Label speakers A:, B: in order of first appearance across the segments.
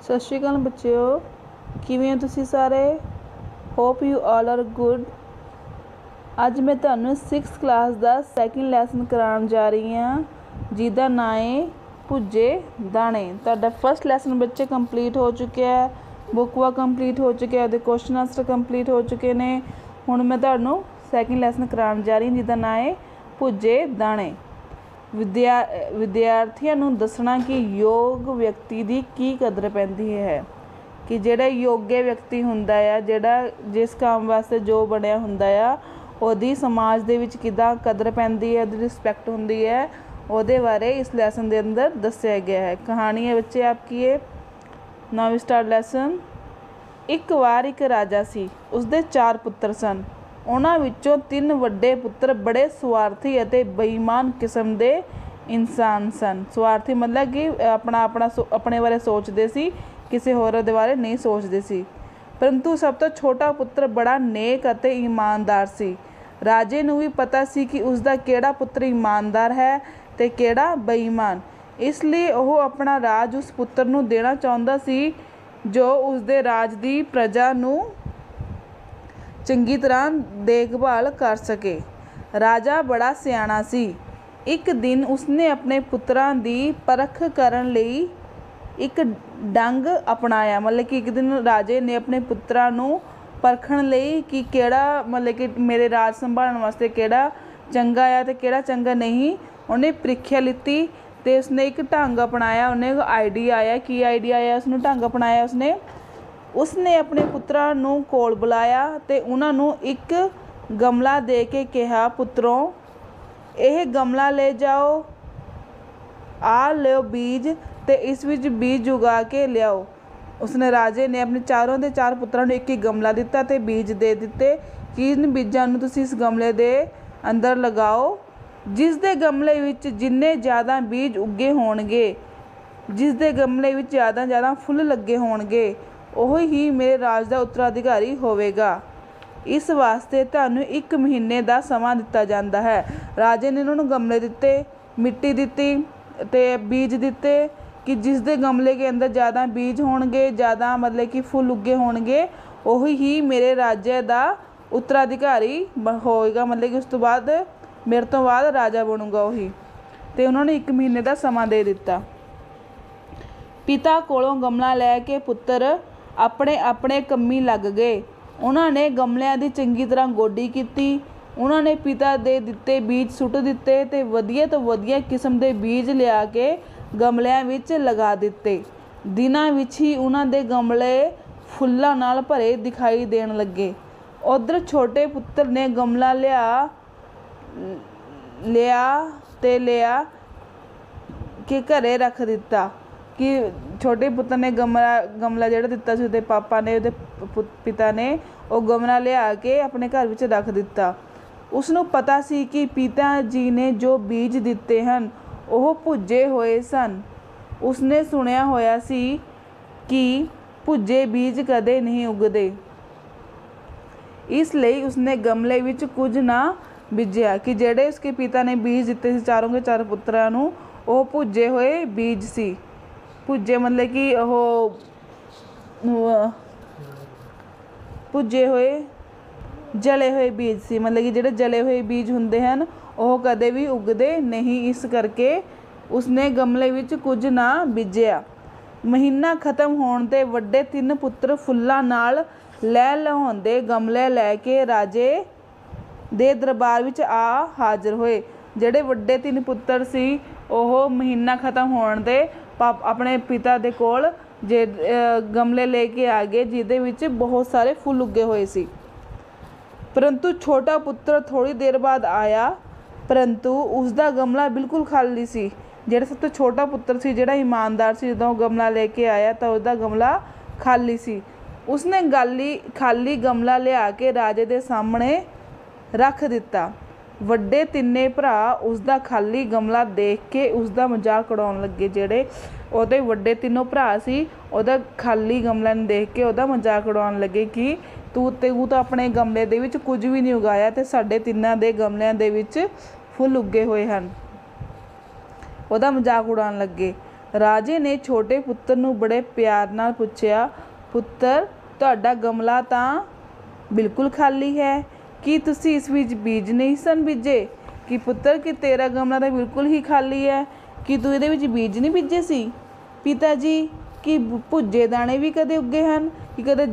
A: ਸਤਿ ਸ਼੍ਰੀ ਅਕਾਲ ਬੱਚਿਓ, ਕਿਵੇਂ ਹੋ ਤੁਸੀਂ ਸਾਰੇ? Hope you all are good. ਅੱਜ ਮੈਂ ਤੁਹਾਨੂੰ 6th ਕਲਾਸ ਦਾ ਸੈਕਿੰਡ ਲੈਸਨ ਕਰਾਉਣ ਜਾ ਰਹੀ ਹਾਂ, ਜਿਹਦਾ ਨਾਂ ਹੈ ਭੁੱਜੇ ਦਾਣੇ। ਤੁਹਾਡਾ ਫਸਟ ਲੈਸਨ ਬੱਚੇ ਕੰਪਲੀਟ ਹੋ ਚੁੱਕਿਆ ਹੈ, ਬੁੱਕ ਵਾ ਕੰਪਲੀਟ ਹੋ ਚੁੱਕਿਆ, ਉਹਦੇ ਕੁਐਸਚਨ ਆਂਸਰ ਕੰਪਲੀਟ ਹੋ ਚੁੱਕੇ ਨੇ। ਹੁਣ ਮੈਂ ਤੁਹਾਨੂੰ ਸੈਕਿੰਡ ਲੈਸਨ ਕਰਾਉਣ ਜਾ ਰਹੀ, ਜਿਹਦਾ ਨਾਂ ਹੈ ਭੁੱਜੇ ਦਾਣੇ। ਵਿਦਿਆਰਥੀਆਂ ਨੂੰ ਦੱਸਣਾ ਕਿ ਯੋਗ ਵਿਅਕਤੀ ਦੀ ਕੀ ਕਦਰ ਪੈਂਦੀ ਹੈ, ਕਿ ਜਿਹੜਾ ਯੋਗੇ ਵਿਅਕਤੀ ਹੁੰਦਾ ਆ, ਜਿਹੜਾ ਜਿਸ ਕੰਮ ਵਾਸਤੇ ਜੋ ਬਣਿਆ ਹੁੰਦਾ ਆ, ਉਹਦੀ ਸਮਾਜ ਦੇ ਵਿੱਚ ਕਿੱਦਾਂ ਕਦਰ ਪੈਂਦੀ ਹੈ, ਉਹਦੀ ਰਿਸਪੈਕਟ ਹੁੰਦੀ ਹੈ, ਉਹਦੇ ਬਾਰੇ ਇਸ ਲੈਸਨ ਦੇ ਅੰਦਰ ਦੱਸਿਆ ਗਿਆ ਹੈ। ਕਹਾਣੀ ਹੈ ਬੱਚੇ ਆਪਕੀ ਹੈ। ਨਾਓ ਸਟਾਰਟ ਲੈਸਨ। ਇੱਕ ਵਾਰ ਇੱਕ ਰਾਜਾ ਸੀ, ਉਸਦੇ 4 ਪੁੱਤਰ ਸਨ। ਉਹਨਾਂ ਵਿੱਚੋਂ 3 ਵੱਡੇ ਪੁੱਤਰ ਬੜੇ ਸਵਾਰਥੀ ਅਤੇ ਬੇਈਮਾਨ ਕਿਸਮ ਦੇ ਇਨਸਾਨ ਸਨ। ਸਵਾਰਥੀ ਮਤਲਬ ਕਿ ਆਪਣੇ ਬਾਰੇ ਸੋਚਦੇ ਸੀ, ਕਿਸੇ ਹੋਰ ਦੇ ਬਾਰੇ ਨਹੀਂ ਸੋਚਦੇ ਸੀ। ਪਰੰਤੂ ਸਭ ਤੋਂ ਛੋਟਾ ਪੁੱਤਰ ਬੜਾ ਨੇਕ ਅਤੇ ਇਮਾਨਦਾਰ ਸੀ। ਰਾਜੇ ਨੂੰ ਵੀ ਪਤਾ ਸੀ ਕਿ ਉਸਦਾ ਕਿਹੜਾ ਪੁੱਤਰ ਇਮਾਨਦਾਰ ਹੈ ਅਤੇ ਕਿਹੜਾ ਬੇਈਮਾਨ। ਇਸ ਲਈ ਉਹ ਆਪਣਾ ਰਾਜ ਉਸ ਪੁੱਤਰ ਨੂੰ ਦੇਣਾ ਚਾਹੁੰਦਾ ਸੀ ਜੋ ਉਸਦੇ ਰਾਜ ਦੀ ਪ੍ਰਜਾ ਨੂੰ ਚੰਗੀ ਤਰ੍ਹਾਂ ਦੇਖਭਾਲ ਕਰ ਸਕੇ। ਰਾਜਾ ਬੜਾ ਸਿਆਣਾ ਸੀ। ਇੱਕ ਦਿਨ ਉਸਨੇ ਆਪਣੇ ਪੁੱਤਰਾਂ ਦੀ ਪਰਖ ਕਰਨ ਲਈ ਇੱਕ ਢੰਗ ਅਪਣਾਇਆ। ਮਤਲਬ ਕਿ ਇੱਕ ਦਿਨ ਰਾਜੇ ਨੇ ਆਪਣੇ ਪੁੱਤਰਾਂ ਨੂੰ ਪਰਖਣ ਲਈ ਕਿ ਕਿਹੜਾ ਮਤਲਬ ਕਿ ਮੇਰੇ ਰਾਜ ਸੰਭਾਲਣ ਵਾਸਤੇ ਕਿਹੜਾ ਚੰਗਾ ਆ ਅਤੇ ਕਿਹੜਾ ਚੰਗਾ ਨਹੀਂ, ਉਹਨੇ ਪ੍ਰੀਖਿਆ ਲਿੱਤੀ ਅਤੇ ਉਸਨੇ ਇੱਕ ਢੰਗ ਅਪਣਾਇਆ। ਉਹਨੇ ਆਈਡੀਆ ਆਇਆ, ਕੀ ਆਈਡੀਆ ਆਇਆ, ਉਸਨੂੰ ਢੰਗ ਅਪਣਾਇਆ। ਉਸਨੇ ਆਪਣੇ ਪੁੱਤਰਾਂ ਨੂੰ ਕੋਲ ਬੁਲਾਇਆ ਅਤੇ ਉਹਨਾਂ ਨੂੰ ਇੱਕ ਗਮਲਾ ਦੇ ਕੇ ਕਿਹਾ, ਪੁੱਤਰੋ, ਇਹ ਗਮਲਾ ਲੈ ਜਾਓ, ਆ ਲਿਓ ਬੀਜ ਅਤੇ ਇਸ ਵਿੱਚ ਬੀਜ ਉਗਾ ਕੇ ਲਿਆਓ। ਉਸਨੇ ਰਾਜੇ ਨੇ ਆਪਣੇ ਚਾਰੋਂ ਦੇ 4 ਪੁੱਤਰਾਂ ਨੂੰ ਇੱਕ ਗਮਲਾ ਦਿੱਤਾ ਅਤੇ ਬੀਜ ਦੇ ਦਿੱਤੇ ਕਿ ਇਨ ਬੀਜਾਂ ਨੂੰ ਤੁਸੀਂ ਇਸ ਗਮਲੇ ਦੇ ਅੰਦਰ ਲਗਾਓ। ਜਿਸ ਦੇ ਗਮਲੇ ਵਿੱਚ ਜਿੰਨੇ ਜ਼ਿਆਦਾ ਬੀਜ ਉੱਗੇ ਹੋਣਗੇ, ਜਿਸ ਦੇ ਗਮਲੇ ਵਿੱਚ ਜ਼ਿਆਦਾ ਫੁੱਲ ਲੱਗੇ ਹੋਣਗੇ, ਉਹ ਹੀ ਮੇਰੇ ਰਾਜ ਦਾ ਉੱਤਰਾਧਿਕਾਰੀ ਹੋਵੇਗਾ। ਇਸ ਵਾਸਤੇ ਤੁਹਾਨੂੰ 1 ਮਹੀਨੇ ਦਾ ਸਮਾਂ ਦਿੱਤਾ ਜਾਂਦਾ ਹੈ। ਰਾਜੇ ਨੇ ਉਹਨਾਂ ਨੂੰ ਗਮਲੇ ਦਿੱਤੇ, ਮਿੱਟੀ ਦਿੱਤੀ ਅਤੇ ਬੀਜ ਦਿੱਤੇ ਕਿ ਜਿਸ ਦੇ ਗਮਲੇ ਦੇ ਅੰਦਰ ਜ਼ਿਆਦਾ ਬੀਜ ਹੋਣਗੇ, ਜ਼ਿਆਦਾ ਮਤਲਬ ਕਿ ਫੁੱਲ ਉੱਗੇ ਹੋਣਗੇ, ਉਹੀ ਹੀ ਮੇਰੇ ਰਾਜੇ ਦਾ ਉੱਤਰਾਧਿਕਾਰੀ ਹੋਵੇਗਾ। ਮਤਲਬ ਕਿ ਉਸ ਤੋਂ ਬਾਅਦ ਮੇਰੇ ਤੋਂ ਬਾਅਦ ਰਾਜਾ ਬਣੂਗਾ ਉਹੀ। ਅਤੇ ਉਹਨਾਂ ਨੇ 1 ਮਹੀਨੇ ਦਾ ਸਮਾਂ ਦੇ ਦਿੱਤਾ। ਪਿਤਾ ਕੋਲੋਂ ਗਮਲਾ ਲੈ ਕੇ ਪੁੱਤਰ ਆਪਣੇ ਕੰਮੀ ਲੱਗ ਗਏ। ਉਹਨਾਂ ਨੇ ਗਮਲਿਆਂ ਦੀ ਚੰਗੀ ਤਰ੍ਹਾਂ ਗੋਡੀ ਕੀਤੀ। ਉਹਨਾਂ ਨੇ ਪਿਤਾ ਦੇ ਦਿੱਤੇ ਬੀਜ ਸੁੱਟ ਦਿੱਤੇ ਅਤੇ ਵਧੀਆ ਤੋਂ ਵਧੀਆ ਕਿਸਮ ਦੇ ਬੀਜ ਲਿਆ ਕੇ ਗਮਲਿਆਂ ਵਿੱਚ ਲਗਾ ਦਿੱਤੇ। ਦਿਨਾਂ ਵਿੱਚ ਹੀ ਉਹਨਾਂ ਦੇ ਗਮਲੇ ਫੁੱਲਾਂ ਨਾਲ ਭਰੇ ਦਿਖਾਈ ਦੇਣ ਲੱਗੇ। ਉੱਧਰ ਛੋਟੇ ਪੁੱਤਰ ਨੇ ਗਮਲਾ ਲਿਆ ਕੇ ਘਰੇ ਰੱਖ ਦਿੱਤਾ। ਕਿ ਛੋਟੇ ਪੁੱਤਰ ਨੇ ਗਮਲਾ ਜਿਹੜਾ ਦਿੱਤਾ ਸੀ ਉਹਦੇ ਪਾਪਾ ਨੇ, ਉਹਦੇ ਪਿਤਾ ਨੇ, ਉਹ ਗਮਲਾ ਲਿਆ ਕੇ ਆਪਣੇ ਘਰ ਵਿੱਚ ਰੱਖ ਦਿੱਤਾ। ਉਸਨੂੰ ਪਤਾ ਸੀ ਕਿ ਪਿਤਾ ਜੀ ਨੇ ਜੋ ਬੀਜ ਦਿੱਤੇ ਹਨ ਉਹ ਭੁੱਜੇ ਹੋਏ ਸਨ। ਉਸਨੇ ਸੁਣਿਆ ਹੋਇਆ ਸੀ ਕਿ ਭੁੱਜੇ ਬੀਜ ਕਦੇ ਨਹੀਂ ਉੱਗਦੇ। ਇਸ ਲਈ ਉਸਨੇ ਗਮਲੇ ਵਿੱਚ ਕੁਝ ਨਾ ਬੀਜਿਆ ਕਿ ਜਿਹੜੇ ਉਸਕੇ ਪਿਤਾ ਨੇ ਬੀਜ ਦਿੱਤੇ ਸੀ ਚਾਰੋਂ ਦੇ 4 ਪੁੱਤਰਾਂ ਨੂੰ, ਉਹ ਭੁੱਜੇ ਹੋਏ ਬੀਜ ਸੀ। ਭੁੱਜੇ ਮਤਲਬ ਕਿ ਉਹ ਭੁੱਜੇ ਹੋਏ ਜਲੇ ਹੋਏ ਬੀਜ ਸੀ। ਮਤਲਬ ਕਿ ਜਿਹੜੇ ਜਲੇ ਹੋਏ ਬੀਜ ਹੁੰਦੇ ਹਨ ਉਹ ਕਦੇ ਵੀ ਉੱਗਦੇ ਨਹੀਂ। ਇਸ ਕਰਕੇ ਉਸਨੇ ਗਮਲੇ ਵਿੱਚ ਕੁਝ ਨਾ ਬੀਜਿਆ। ਮਹੀਨਾ ਖਤਮ ਹੋਣ 'ਤੇ ਵੱਡੇ 3 ਪੁੱਤਰ ਫੁੱਲਾਂ ਨਾਲ ਲਹਿਲਾਉਂਦੇ ਗਮਲੇ ਲੈ ਕੇ ਰਾਜੇ ਦੇ ਦਰਬਾਰ ਵਿੱਚ ਆ ਹਾਜ਼ਰ ਹੋਏ। ਜਿਹੜੇ ਵੱਡੇ 3 ਪੁੱਤਰ ਸੀ ਉਹ ਮਹੀਨਾ ਖਤਮ ਹੋਣ 'ਤੇ ਆਪਣੇ ਪਿਤਾ ਦੇ ਕੋਲ ਗਮਲੇ ਲੈ ਕੇ ਆ ਗਏ, ਜਿਹਦੇ ਵਿੱਚ ਬਹੁਤ ਸਾਰੇ ਫੁੱਲ ਉੱਗੇ ਹੋਏ ਸੀ। ਪਰੰਤੂ ਛੋਟਾ ਪੁੱਤਰ ਥੋੜ੍ਹੀ ਦੇਰ ਬਾਅਦ ਆਇਆ, ਪਰੰਤੂ ਉਸਦਾ ਗਮਲਾ ਬਿਲਕੁਲ ਖਾਲੀ ਸੀ। ਜਿਹੜਾ ਸਭ ਤੋਂ ਛੋਟਾ ਪੁੱਤਰ ਸੀ, ਜਿਹੜਾ ਇਮਾਨਦਾਰ ਸੀ, ਜਦੋਂ ਉਹ ਗਮਲਾ ਲੈ ਕੇ ਆਇਆ ਤਾਂ ਉਸਦਾ ਗਮਲਾ ਖਾਲੀ ਸੀ। ਉਸਨੇ ਖਾਲੀ ਗਮਲਾ ਲਿਆ ਕੇ ਰਾਜੇ ਦੇ ਸਾਹਮਣੇ ਰੱਖ ਦਿੱਤਾ। ਵੱਡੇ 3 ਭਰਾ ਉਸਦਾ ਖਾਲੀ ਗਮਲਾ ਦੇਖ ਕੇ ਉਸਦਾ ਮਜ਼ਾਕ ਉਡਾਉਣ ਲੱਗੇ। ਜਿਹੜੇ ਉਹਦੇ ਵੱਡੇ 3 ਭਰਾ ਸੀ, ਉਹਦਾ ਖਾਲੀ ਗਮਲਾ ਨੂੰ ਦੇਖ ਕੇ ਉਹਦਾ ਮਜ਼ਾਕ ਉਡਾਉਣ ਲੱਗੇ ਕਿ ਤੂੰ ਤਾਂ ਆਪਣੇ ਗਮਲੇ ਦੇ ਵਿੱਚ ਕੁਝ ਵੀ ਨਹੀਂ ਉਗਾਇਆ ਅਤੇ ਸਾਡੇ 3 ਦੇ ਗਮਲਿਆਂ ਦੇ ਵਿੱਚ ਫੁੱਲ ਉੱਗੇ ਹੋਏ ਹਨ। ਉਹਦਾ ਮਜ਼ਾਕ ਉਡਾਉਣ ਲੱਗੇ। ਰਾਜੇ ਨੇ ਛੋਟੇ ਪੁੱਤਰ ਨੂੰ ਬੜੇ ਪਿਆਰ ਨਾਲ ਪੁੱਛਿਆ, ਪੁੱਤਰ ਤੁਹਾਡਾ ਗਮਲਾ ਤਾਂ ਬਿਲਕੁਲ ਖਾਲੀ ਹੈ, ਕੀ ਤੁਸੀਂ ਇਸ ਵਿੱਚ ਬੀਜ ਨਹੀਂ ਸਨ ਬੀਜੇ? ਕਿ ਪੁੱਤਰ ਕਿ ਤੇਰਾ ਗਮਲਾ ਤਾਂ ਬਿਲਕੁਲ ਹੀ ਖਾਲੀ ਹੈ, ਕਿ ਤੂੰ ਇਹਦੇ ਵਿੱਚ ਬੀਜ ਨਹੀਂ ਬੀਜੇ ਸੀ? ਪਿਤਾ ਜੀ ਕਿ ਭੁੱਜੇ ਦਾਣੇ ਵੀ ਕਦੇ ਉੱਗੇ ਹਨ, ਕਿ ਕਦੇ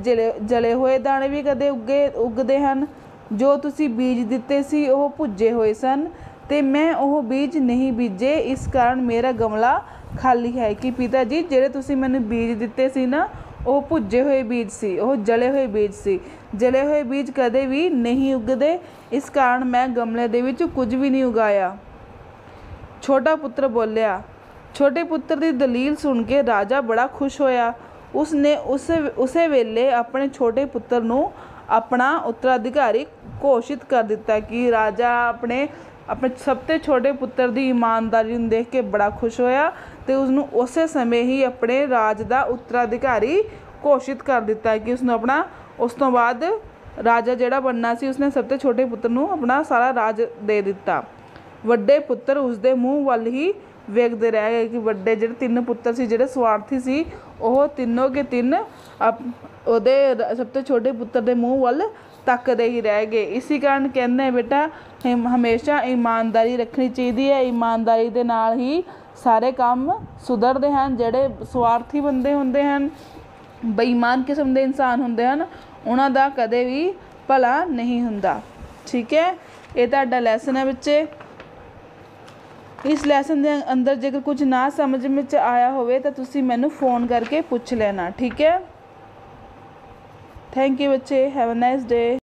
A: ਜਲੇ ਹੋਏ ਦਾਣੇ ਵੀ ਕਦੇ ਉੱਗਦੇ ਹਨ? ਜੋ ਤੁਸੀਂ ਬੀਜ ਦਿੱਤੇ ਸੀ ਉਹ ਭੁੱਜੇ ਹੋਏ ਸਨ ਅਤੇ ਮੈਂ ਉਹ ਬੀਜ ਨਹੀਂ ਬੀਜੇ, ਇਸ ਕਾਰਨ ਮੇਰਾ ਗਮਲਾ ਖਾਲੀ ਹੈ। ਕਿ ਪਿਤਾ ਜੀ ਜਿਹੜੇ ਤੁਸੀਂ ਮੈਨੂੰ ਬੀਜ ਦਿੱਤੇ ਸੀ ਨਾ, ਉਹ ਭੁੱਜੇ ਹੋਏ ਬੀਜ ਸੀ, ਉਹ ਜਲੇ ਹੋਏ ਬੀਜ ਸੀ। ਜਲੇ ਹੋਏ ਬੀਜ ਕਦੇ ਵੀ ਨਹੀਂ ਉੱਗਦੇ, ਇਸ ਕਾਰਨ ਮੈਂ ਗਮਲੇ ਦੇ ਵਿੱਚ ਕੁਝ ਵੀ ਨਹੀਂ ਉਗਾਇਆ। ਛੋਟਾ ਪੁੱਤਰ ਬੋਲਿਆ। ਛੋਟੇ ਪੁੱਤਰ ਦੀ ਦਲੀਲ ਸੁਣ ਕੇ ਰਾਜਾ ਬੜਾ ਖੁਸ਼ ਹੋਇਆ। ਉਸਨੇ ਉਸੇ ਵੇਲੇ ਆਪਣੇ ਛੋਟੇ ਪੁੱਤਰ ਨੂੰ ਆਪਣਾ ਉੱਤਰਾਧਿਕਾਰੀ ਘੋਸ਼ਿਤ ਕਰ ਦਿੱਤਾ। ਕਿ ਰਾਜਾ ਆਪਣੇ ਸਭ ਤੋਂ ਛੋਟੇ ਪੁੱਤਰ ਦੀ ਇਮਾਨਦਾਰੀ ਨੂੰ ਦੇਖ ਕੇ ਬੜਾ ਖੁਸ਼ ਹੋਇਆ ਅਤੇ ਉਸਨੂੰ ਉਸੇ ਸਮੇਂ ਹੀ ਆਪਣੇ ਰਾਜ ਦਾ ਉੱਤਰਾਧਿਕਾਰੀ ਘੋਸ਼ਿਤ ਕਰ ਦਿੱਤਾ। ਕਿ ਉਸਨੂੰ ਉਸ ਤੋਂ ਬਾਅਦ ਰਾਜਾ ਜਿਹੜਾ ਬਣਨਾ ਸੀ, ਉਸਨੇ ਸਭ ਤੋਂ ਛੋਟੇ ਪੁੱਤਰ ਨੂੰ ਆਪਣਾ ਸਾਰਾ ਰਾਜ ਦੇ ਦਿੱਤਾ। ਵੱਡੇ ਪੁੱਤਰ ਉਸਦੇ ਮੂੰਹ ਵੱਲ ਹੀ ਵੇਖਦੇ ਰਹਿ ਗਏ। ਕਿ ਵੱਡੇ ਜਿਹੜੇ 3 ਪੁੱਤਰ ਸੀ, ਜਿਹੜੇ ਸਵਾਰਥੀ ਸੀ, ਉਹ ਤਿੰਨੋਂ ਕੇ ਤਿੰਨ ਉਹਦੇ ਸਭ ਤੋਂ ਛੋਟੇ ਪੁੱਤਰ ਦੇ ਮੂੰਹ ਵੱਲ ਤੱਕਦੇ ਹੀ ਰਹਿ ਗਏ। ਇਸੀ ਕਾਰਨ ਕਹਿੰਦੇ ਬੇਟਾ ਹਮੇਸ਼ਾ ਇਮਾਨਦਾਰੀ ਰੱਖਣੀ ਚਾਹੀਦੀ ਹੈ। ਇਮਾਨਦਾਰੀ ਦੇ ਨਾਲ ਹੀ ਸਾਰੇ ਕੰਮ ਸੁਧਰਦੇ ਹਨ। ਜਿਹੜੇ ਸਵਾਰਥੀ ਬੰਦੇ ਹੁੰਦੇ ਹਨ, ਬੇਈਮਾਨ ਕਿਸਮ ਦੇ ਇਨਸਾਨ ਹੁੰਦੇ ਹਨ, ਉਹਨਾਂ ਦਾ ਕਦੇ ਵੀ ਭਲਾ ਨਹੀਂ ਹੁੰਦਾ। ਠੀਕ ਹੈ, ਇਹ ਤੁਹਾਡਾ ਲੈਸਨ ਹੈ ਬੱਚੇ। ਇਸ ਲੈਸਨ ਦੇ ਅੰਦਰ ਜੇਕਰ ਕੁਝ ਨਾ ਸਮਝ ਵਿੱਚ ਆਇਆ ਹੋਵੇ ਤਾਂ ਤੁਸੀਂ ਮੈਨੂੰ फ़ोन ਕਰਕੇ ਪੁੱਛ ਲੈਣਾ। ਠੀਕ ਹੈ, ਥੈਂਕ ਯੂ ਬੱਚੇ, ਹੈਵ ਅ ਨਾਈਸ ਡੇ।